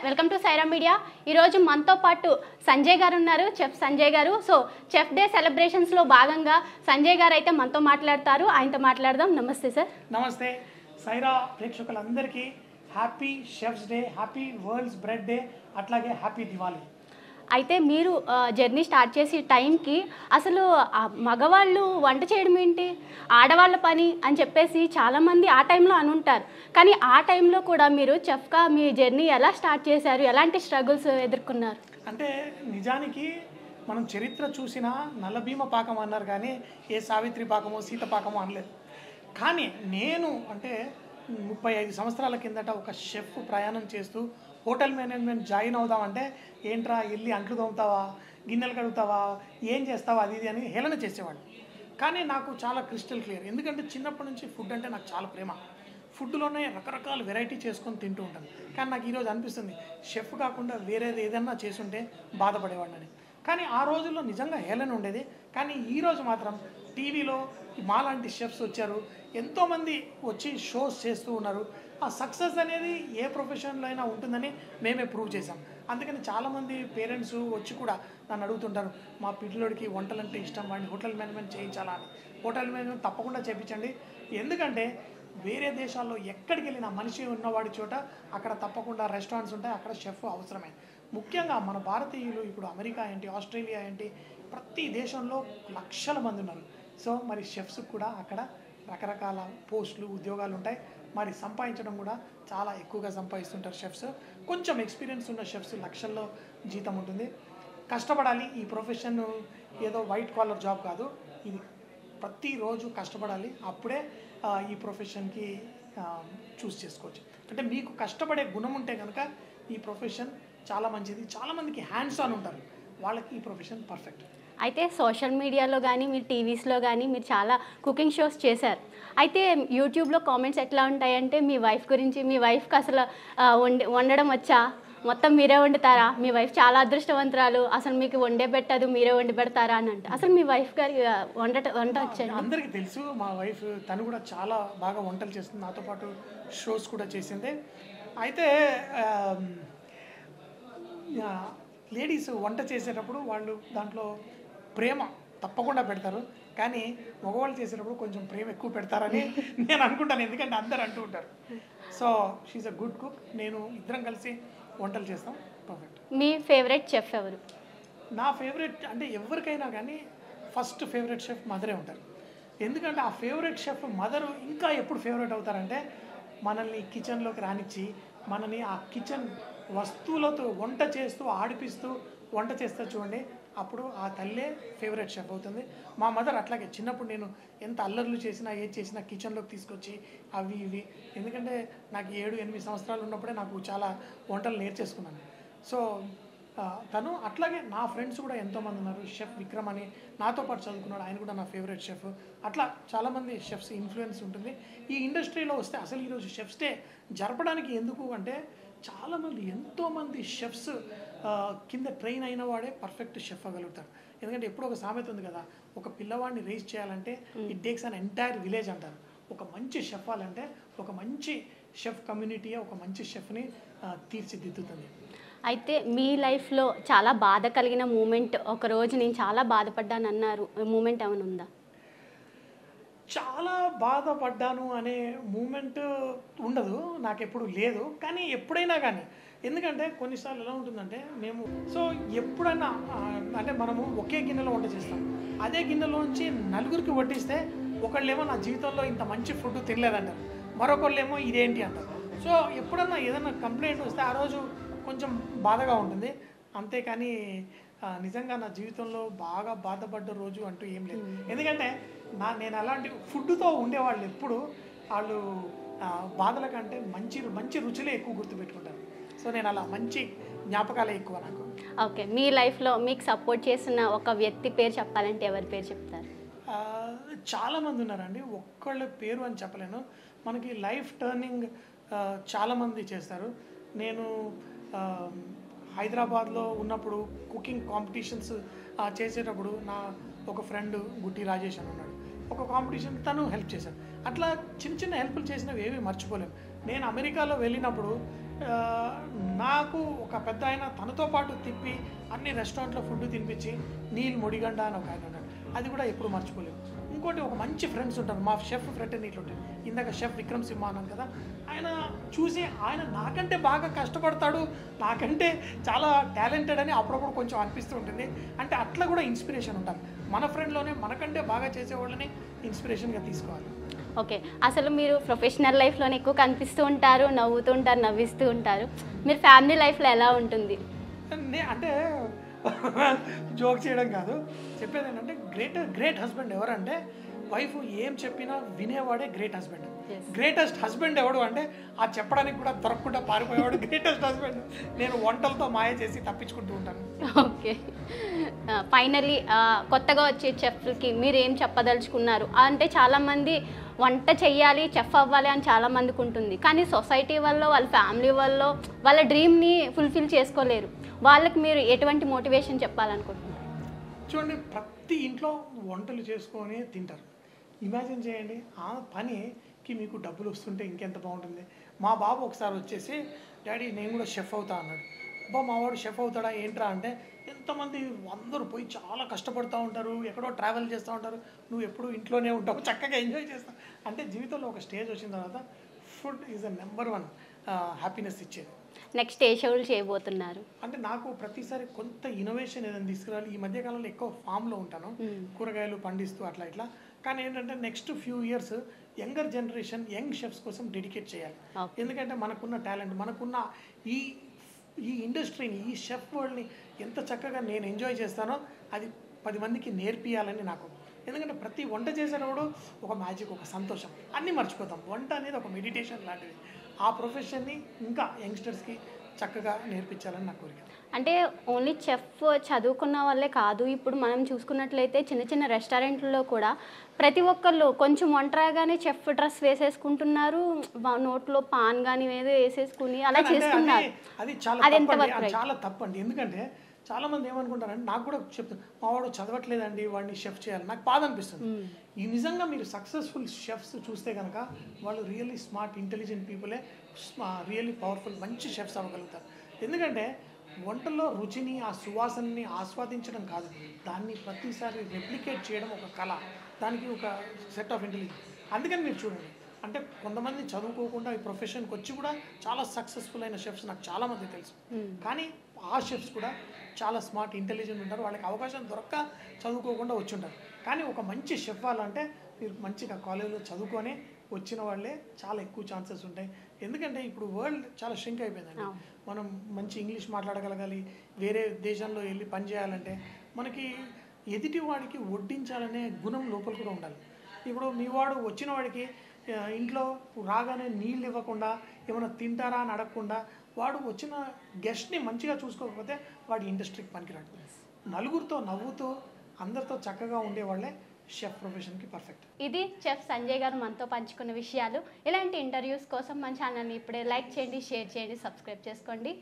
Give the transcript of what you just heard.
Welcome to Sye Raa media. ఈరోజు మనతో పాటు సంజయ్ గారు ఉన్నారు, చెఫ్ సంజయ్ గారు. సో చెఫ్ డే సెలబ్రేషన్స్లో భాగంగా సంజయ్ గారు అయితే మనతో మాట్లాడతారు. ఆయనతో మాట్లాడదాం. నమస్తే సార్. నమస్తే. సైరా ప్రేక్షకులందరికీ happy chefs day, happy world's bread day, అట్లాగే హ్యాపీ దివాళీ. అయితే మీరు జర్నీ స్టార్ట్ చేసే టైంకి అసలు మగవాళ్ళు వంట చేయడం ఏంటి, ఆడవాళ్ళ పని అని చెప్పేసి చాలామంది ఆ టైంలో అనుంటారు. కానీ ఆ టైంలో కూడా మీరు చెఫ్గా మీ జర్నీ ఎలా స్టార్ట్ చేశారు, ఎలాంటి స్ట్రగుల్స్ ఎదుర్కొన్నారు? అంటే నిజానికి మనం చరిత్ర చూసినా నల్లభీమ పాకం అన్నారు, కానీ ఏ సావిత్రి పాకమో సీత పాకమో అనలేదు. కానీ నేను అంటే 35 సంవత్సరాల కిందట ఒక షెఫ్ ప్రయాణం చేస్తూ హోటల్ మేనేజ్మెంట్ జాయిన్ అవుదామంటే ఏంట్రా వెళ్ళి అంట్లు తోముతావా, గిన్నెలు కడుగుతావా, ఏం చేస్తావా, అది ఇది అని హేళన చేసేవాడిని. కానీ నాకు చాలా క్రిస్టల్ క్లియర్, ఎందుకంటే చిన్నప్పటి నుంచి ఫుడ్ అంటే నాకు చాలా ప్రేమ. ఫుడ్లోనే రకరకాల వెరైటీ చేసుకొని తింటూ ఉంటాను. కానీ నాకు ఈరోజు అనిపిస్తుంది షెఫ్ కాకుండా వేరేది ఏదన్నా చేసుంటే బాధపడేవాడిని. కానీ ఆ రోజుల్లో నిజంగా హేళన ఉండేది. కానీ ఈరోజు మాత్రం టీవీలో మాలాంటి షెఫ్స్ వచ్చారు, ఎంతోమంది వచ్చి షోస్ చేస్తూ ఉన్నారు. ఆ సక్సెస్ అనేది ఏ ప్రొఫెషన్లో అయినా ఉంటుందని మేమే ప్రూవ్ చేసాం. అందుకని చాలామంది పేరెంట్స్ వచ్చి కూడా నన్ను అడుగుతుంటారు, మా పిల్లడికి వంటలంటే ఇష్టం, వాడిని హోటల్ మేనేజ్మెంట్ చేయించాలా అని. హోటల్ మేనేజ్మెంట్ తప్పకుండా చేయించండి. ఎందుకంటే వేరే దేశాల్లో ఎక్కడికి వెళ్ళినా మనిషి ఉన్నవాడి చోట అక్కడ తప్పకుండా రెస్టారెంట్స్ ఉంటాయి, అక్కడ షెఫ్ అవసరమే. ముఖ్యంగా మన భారతీయులు ఇప్పుడు అమెరికా ఏంటి, ఆస్ట్రేలియా ఏంటి, ప్రతి దేశంలో లక్షల మంది ఉన్నారు. సో మరి షెఫ్స్ కూడా అక్కడ రకరకాల పోస్టులు, ఉద్యోగాలు ఉంటాయి. మరి సంపాదించడం కూడా చాలా ఎక్కువగా సంపాదిస్తుంటారు షెఫ్స్. కొంచెం ఎక్స్పీరియన్స్ ఉన్న షెఫ్స్ లక్షల్లో జీతం ఉంటుంది. కష్టపడాలి. ఈ ప్రొఫెషన్ ఏదో వైట్ కాలర్ జాబ్ కాదు, ఇది ప్రతిరోజు కష్టపడాలి. అప్పుడే ఈ ప్రొఫెషన్కి చూస్ చేసుకోవచ్చు. అంటే మీకు కష్టపడే గుణం ఉంటే కనుక ఈ ప్రొఫెషన్ చాలా మంచిది. చాలామందికి హ్యాండ్స్ ఆన్ ఉంటారు, వాళ్ళకి ఈ ప్రొఫెషన్ పర్ఫెక్ట్. అయితే సోషల్ మీడియాలో కానీ మీరు టీవీస్లో కానీ మీరు చాలా కుకింగ్ షోస్ చేశారు. అయితే యూట్యూబ్లో కామెంట్స్ ఎట్లా ఉంటాయంటే మీ వైఫ్ గురించి, మీ వైఫ్కి అసలు వండడం వచ్చా, మొత్తం మీరే వండుతారా, మీ వైఫ్ చాలా అదృష్టవంతురాలు, అసలు మీకు వండే పెట్టదు, మీరే వండి పెడతారా అని అంటే అసలు మీ వైఫ్ గారి వంట వచ్చండి? అందరికీ తెలుసు మా వైఫ్, తను కూడా చాలా బాగా వంటలు చేస్తుంది, నాతో పాటు షోస్ కూడా చేసింది. అయితే లేడీస్ వంట చేసేటప్పుడు వాళ్ళు దాంట్లో ప్రేమ తప్పకుండా పెడతారు, కానీ మగవాళ్ళు చేసేటప్పుడు కొంచెం ప్రేమ ఎక్కువ పెడతారని నేను అనుకుంటాను. ఎందుకంటే అందరు అంటూ ఉంటారు. So she a good cook. నేను ఇద్దరం కలిసి వంటలు చేస్తాం. పర్ఫెక్ట్. మీ ఫేవరెట్ చెఫ్ ఎవరు? నా ఫేవరెట్ అంటే ఎవరికైనా కానీ ఫస్ట్ ఫేవరెట్ షెఫ్ మదరే ఉంటారు. ఎందుకంటే ఆ ఫేవరెట్ షెఫ్ మదరు ఇంకా ఎప్పుడు ఫేవరెట్ అవుతారంటే మనల్ని కిచెన్లోకి రానిచ్చి మనని ఆ కిచెన్ వస్తువులతో వంట చేస్తూ ఆడిపిస్తూ వంట చేస్తా చూడండి, అప్పుడు ఆ తల్లే ఫేవరెట్ షెఫ్ అవుతుంది. మా మదర్ అట్లాగే చిన్నప్పుడు నేను ఎంత అల్లర్లు చేసినా ఏది చేసినా కిచెన్లోకి తీసుకొచ్చి అవి ఇవి, ఎందుకంటే నాకు 7-8 సంవత్సరాలు ఉన్నప్పుడే నాకు చాలా వంటలు నేర్చేసుకున్నాను. సో తను అట్లాగే నా ఫ్రెండ్స్ కూడా ఎంతోమంది ఉన్నారు. షెఫ్ విక్రమ్ అని నాతో పాటు చదువుకున్నాడు, ఆయన కూడా నా ఫేవరెట్ షెఫ్. అట్లా చాలామంది షెఫ్స్ ఇన్ఫ్లుయెన్స్ ఉంటుంది. ఈ ఇండస్ట్రీలో వస్తే అసలు ఈరోజు షెఫ్స్ డే జరపడానికి ఎందుకు అంటే చాలామంది ఎంతోమంది షెఫ్స్ కింద ట్రైన్ అయిన వాడే పర్ఫెక్ట్ షెఫ్ అవ్వగలుగుతారు. ఎందుకంటే ఎప్పుడు ఒక సామెత ఉంది కదా, ఒక పిల్లవాడిని రేస్ చేయాలంటే it takes an entire village అంటారు. ఒక మంచి షెఫ్ అవ్వాలంటే ఒక మంచి షెఫ్ కమ్యూనిటీయే ఒక మంచి షెఫ్ని తీర్చిదిద్దుతుంది. అయితే మీ లైఫ్లో చాలా బాధ కలిగిన మూమెంట్, ఒకరోజు నేను చాలా బాధపడ్డాను అన్నారు, మూమెంట్ ఏమైనా ఉందా? చాలా బాధపడ్డాను అనే మూమెంట్ ఉండదు, నాకెప్పుడు లేదు. కానీ ఎప్పుడైనా కానీ, ఎందుకంటే కొన్నిసార్లు ఎలా ఉంటుందంటే మేము ఎప్పుడైనా అంటే మనము ఒకే గిన్నెలో వంట చేస్తాం, అదే గిన్నెలోంచి నలుగురికి వడ్డిస్తే ఒకళ్ళేమో నా జీవితంలో ఇంత మంచి ఫుడ్ తినలేదంటారు, మరొకళ్ళేమో ఇదేంటి అంటారు. సో ఎప్పుడన్నా ఏదైనా కంప్లైంట్ వస్తే ఆ రోజు కొంచెం బాధగా ఉంటుంది. అంతేకాని నిజంగా నా జీవితంలో బాగా బాధపడ్డ రోజు అంటూ ఏం లేదు. ఎందుకంటే నేను అలాంటి ఫుడ్తో ఉండేవాళ్ళు ఎప్పుడు వాళ్ళు బాధల కంటే మంచి రుచులే ఎక్కువ గుర్తుపెట్టుకుంటారు. సో నేను అలా మంచి జ్ఞాపకాలే ఎక్కువ నాకు. ఓకే, మీ లైఫ్లో మీకు సపోర్ట్ చేసిన ఒక వ్యక్తి పేరు చెప్పాలంటే ఎవరి పేరు చెప్తారు? చాలామంది ఉన్నారండి, ఒక్కళ్ళ పేరు అని చెప్పలేను. మనకి లైఫ్ టర్నింగ్ చాలామంది చేస్తారు. నేను హైదరాబాద్లో ఉన్నప్పుడు కుకింగ్ కాంపిటీషన్స్ చేసేటప్పుడు నా ఒక ఫ్రెండ్ గుట్టి రాజేష్ అని ఉన్నాడు, ఒక కాంపిటీషన్ తను హెల్ప్ చేశాడు. అట్లా చిన్న చిన్న హెల్ప్లు చేసినవి ఏమీ మర్చిపోలేము. నేను అమెరికాలో వెళ్ళినప్పుడు ఆ, నాకు ఒక పెద్ద ఆయన తనతో పాటు తిప్పి అన్ని రెస్టారెంట్లో ఫుడ్ తినిపించి నీల్ మొడిగండ అని ఒక ఆయన ఉన్నాడు, అది కూడా ఎప్పుడు మర్చిపోలేము. ఇంకోటి ఒక మంచి ఫ్రెండ్స్ ఉంటారు, మా షెఫ్ ఫ్రెండ్ అని ఇట్లా ఉంటాయి. ఇందాక షెఫ్ విక్రమ్ సింహ అన్నాను కదా, ఆయన చూసి ఆయన నాకంటే బాగా కష్టపడతాడు, నాకంటే చాలా టాలెంటెడ్ అని అప్పుడప్పుడు కొంచెం అనిపిస్తూ ఉంటుంది. అంటే అట్లా కూడా ఇన్స్పిరేషన్ ఉంటారు. మన ఫ్రెండ్లోనే మనకంటే బాగా చేసేవాళ్ళని ఇన్స్పిరేషన్గా తీసుకోవాలి. ఓకే, అసలు మీరు ప్రొఫెషనల్ లైఫ్లోనే ఎక్కువ కనిపిస్తూ ఉంటారు, నవ్వుతూ ఉంటారు, నవ్విస్తూ ఉంటారు. మీరు ఫ్యామిలీ లైఫ్లో ఎలా ఉంటుంది? అంటే జోక్ చేయడం కాదు, చెప్పేది ఏంటంటే గ్రేట్ హస్బెండ్ ఎవరంటే వైఫ్ ఏం చెప్పినా వినేవాడే గ్రేట్ హస్బెండ్. గ్రేటెస్ట్ హస్బెండ్ ఎవడు అంటే ఆ చెప్పడానికి కూడా దొరకకుండా పారిపోయేవాడు గ్రేటెస్ట్ హస్బెండ్. నేను వంటలతో మాయ చేసి తప్పించుకుంటూ ఉంటాను. ఓకే, ఫైనల్లీ కొత్తగా వచ్చే చెఫ్కి మీరు ఏం చెప్పదలుచుకున్నారు? అంటే చాలామంది వంట చెయ్యాలి, చెఫ్ అవ్వాలి అని చాలామందికి ఉంటుంది, కానీ సొసైటీ వల్ల, వాళ్ళ ఫ్యామిలీ వల్ల వాళ్ళ డ్రీమ్ని ఫుల్ఫిల్ చేసుకోలేరు. వాళ్ళకి మీరు ఎటువంటి మోటివేషన్ చెప్పాలనుకుంటున్నారు? చూడండి, ప్రతి ఇంట్లో వంటలు చేసుకొని తింటారు. ఇమాజిన్ చేయండి, ఆ పనికి మీకు డబ్బులు వస్తుంటే ఇంకెంత బాగుంటుంది. మా బాబు ఒకసారి వచ్చేసి, డాడీ నేను కూడా షెఫ్ అవుతా అన్నాడు. అబ్బా మావాడు షెఫ్ అవుతాడా ఏంట్రా అంటే, ఎంతమంది అందరూ పోయి చాలా కష్టపడుతూ ఉంటారు, ఎక్కడో ట్రావెల్ చేస్తూ ఉంటారు, నువ్వు ఎప్పుడు ఇంట్లోనే ఉంటావు, చక్కగా ఎంజాయ్ చేస్తావు. అంటే జీవితంలో ఒక స్టేజ్ వచ్చిన తర్వాత food is the number 1 happiness ఇచ్చేది. నెక్స్ట్ ఏ షోలు చేయబోతున్నారు? అంటే నాకు ప్రతిసారి కొంత ఇన్నోవేషన్ ఏదైనా తీసుకురావాలి. ఈ మధ్యకాలంలో ఎక్కువ ఫామ్లో ఉంటాను, కూరగాయలు పండిస్తూ అట్లా ఇట్లా. కానీ ఏంటంటే next few years younger generation, young chefs కోసం డెడికేట్ చేయాలి. ఎందుకంటే మనకున్న టాలెంట్, మనకున్న ఈ ఇండస్ట్రీని, ఈ షెఫ్ వరల్డ్ని ఎంత చక్కగా నేను ఎంజాయ్ చేస్తానో అది 10 మందికి నేర్పియాలని నాకు. ఎందుకంటే ప్రతి వంట చేసేటప్పుడు ఒక మ్యాజిక్, ఒక సంతోషం, అన్నీ మర్చిపోతాం. వంట అనేది ఒక మెడిటేషన్ లాంటిది. ఆ ప్రొఫెషన్ని ఇంకా యంగ్స్టర్స్కి చక్కగా నేర్పించాలని నా కోరిక. అంటే ఓన్లీ చెఫ్ చదువుకున్న వాళ్ళే కాదు, ఇప్పుడు మనం చూసుకున్నట్లయితే చిన్న చిన్న రెస్టారెంట్లలో కూడా ప్రతి ఒక్కళ్ళు కొంచెం వంట రాగానే చెఫ్ డ్రెస్ వేసేసుకుంటున్నారు, నోట్లో పాన్ కానీ ఏదో వేసేసుకుని అలా చేస్తున్నారు. అది చాలా తప్పండి. ఎందుకంటే చాలామంది ఏమనుకుంటారంటే, నాకు కూడా చెప్తాను, మా వాడు చదవట్లేదండి, వాడిని షెఫ్ చేయాలి, నాకు బాధ అనిపిస్తుంది. ఈ నిజంగా మీరు సక్సెస్ఫుల్ షెఫ్స్ చూస్తే కనుక వాళ్ళు రియల్లీ స్మార్ట్, ఇంటెలిజెంట్ పీపులే రియల్లీ పవర్ఫుల్, మంచి షెఫ్స్ అవ్వగలుగుతారు. ఎందుకంటే వంటల్లో రుచిని, ఆ సువాసనని ఆస్వాదించడం కాదు, దాన్ని ప్రతిసారి రెప్లికేట్ చేయడం ఒక కళ, దానికి ఒక సెట్ ఆఫ్ ఇంటెలిజెన్స్. అందుకని మీరు చూడండి, అంటే కొంతమంది చదువుకోకుండా ఈ ప్రొఫెషన్కి వచ్చి కూడా చాలా సక్సెస్ఫుల్ అయిన షెఫ్స్ నాకు చాలామంది తెలుసు. కానీ ఆ షెఫ్స్ కూడా చాలా స్మార్ట్, ఇంటెలిజెంట్ ఉంటారు. వాళ్ళకి అవకాశం దొరక్క చదువుకోకుండా వచ్చి ఉంటారు. కానీ ఒక మంచి షెఫ్ వాళ్ళంటే మీరు మంచిగా కాలేజీలో చదువుకొని వచ్చిన వాళ్ళే చాలా ఎక్కువ ఛాన్సెస్ ఉంటాయి. ఎందుకంటే ఇప్పుడు వరల్డ్ చాలా ష్రింక్ అయిపోయిందండి. మనం మంచి ఇంగ్లీష్ మాట్లాడగలగాలి, వేరే దేశంలో వెళ్ళి పని చేయాలంటే మనకి ఎదుటి వాడికి వడ్డించాలనే గుణం లోపల కూడా ఉండాలి. ఇప్పుడు మీ వాడు వచ్చిన వాడికి ఇంట్లో రాగానే నీళ్ళు ఇవ్వకుండా, ఏమైనా తింటారా అని అడగకుండా, వాడు వచ్చిన గెస్ట్ని మంచిగా చూసుకోకపోతే వాడి ఇండస్ట్రీకి పనికిరాడు. నలుగురితో నవ్వుతూ అందరితో చక్కగా ఉండేవాళ్ళే షెఫ్ ప్రొఫెషన్కి పర్ఫెక్ట్. ఇది చెఫ్ సంజయ్ గారు మనతో పంచుకున్న విషయాలు. ఇలాంటి ఇంటర్వ్యూస్ కోసం మన ఛానల్ని ఇప్పుడే లైక్ చేయండి, షేర్ చేయండి, సబ్స్క్రైబ్ చేసుకోండి.